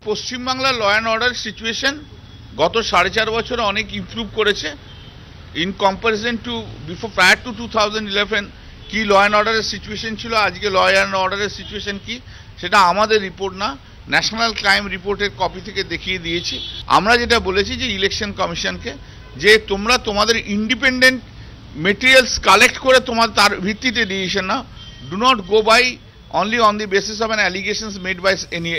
পশ্চিমবাংলার law and order situation গত 4.5 বছরে অনেক ইমপ্রুভ করেছে in comparison two prior two 2011 কি ল অ্যান্ড অর্ডারের সিচুয়েশন ছিল, আজকে ল অ্যান্ড অর্ডারের সিচুয়েশন কি সেটা আমাদের রিপোর্ট না, ন্যাশনাল ক্রাইম রিপোর্টের কপি থেকে দেখিয়ে দিয়েছি। আমরা যেটা বলেছি যে ইলেকশন কমিশনকে যে তোমরা তোমাদের ইন্ডিপেন্ডেন্ট মেটেরিয়ালস কালেক্ট করে তার ভিত্তিতে ডিসিশন নাও, do not go by only on the basis of an allegations made by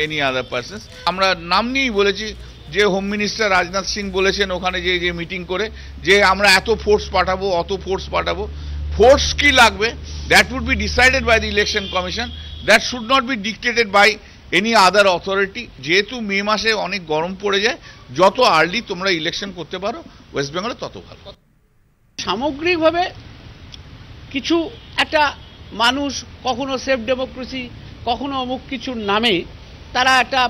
any other persons। আমরা নাম নিয়েই বলেছি যে হোম মিনিস্টার রাজনাথ সিং বলেছেন ওখানে যে মিটিং করে যে আমরা এত ফোর্স পাঠাবো অত ফোর্স পাঠাবো, ফোর্স কি লাগবে that would be decided by the election commission, that should not be dictated by any other authority. যেহেতু মে মাসে অনেক গরম পড়ে যায়, যত আর্লি তোমরা ইলেকশন করতে পারো ওয়েস্ট বেঙ্গলে তত ভালো। সামগ্রিকভাবে কিছু একটা মানুষ কখনো সেফ ডেমোক্রেসি কখনো অমুক কিছুর নামে তারা একটা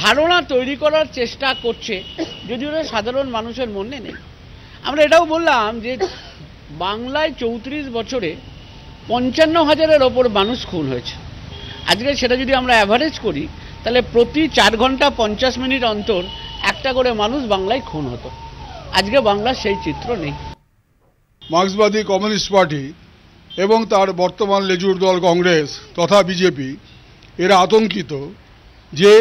ধারণা তৈরি করার চেষ্টা করছে, যদিও সাধারণ মানুষের মনে নেই। আমরা এটাও বললাম যে বাংলায় 34 বছরে 55,000-এর ওপর মানুষ খুন হয়েছে। আজকে সেটা যদি আমরা অ্যাভারেজ করি তাহলে প্রতি 4 ঘন্টা 50 মিনিট অন্তর একটা করে মানুষ বাংলায় খুন হতো। আজকে বাংলার সেই চিত্র নেই। মার্ক্সবাদী কমিউনিস্ট পার্টি এবং তার বর্তমান লেজুর দল কংগ্রেস তথা বিজেপি এরা আতঙ্কিত যে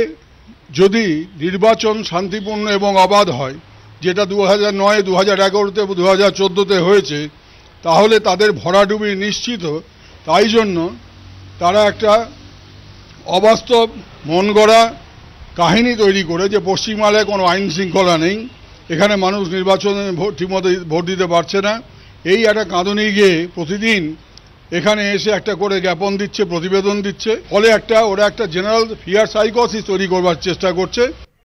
যদি নির্বাচন শান্তিপূর্ণ এবং অবাধ হয়, যেটা 2009, 2011-তে 2014-তে হয়েছে, তাহলে তাদের ভরাডুবি নিশ্চিত। তাই জন্য তারা একটা অবাস্তব মন গড়া কাহিনী তৈরি করে যে পশ্চিমবাংলায় কোনো আইন শৃঙ্খলা নেই, এখানে মানুষ নির্বাচনে ঠিকমতো ভোট দিতে পারছে না, এই একটা কাঁদুনি গিয়ে প্রতিদিন এখানে এসে একটা করে জ্ঞাপন দিচ্ছে, প্রতিবেদন দিচ্ছে, ফলে ওরা একটা জেনারেল ফিয়ার সাইকোসিস তৈরি করবার চেষ্টা করছে।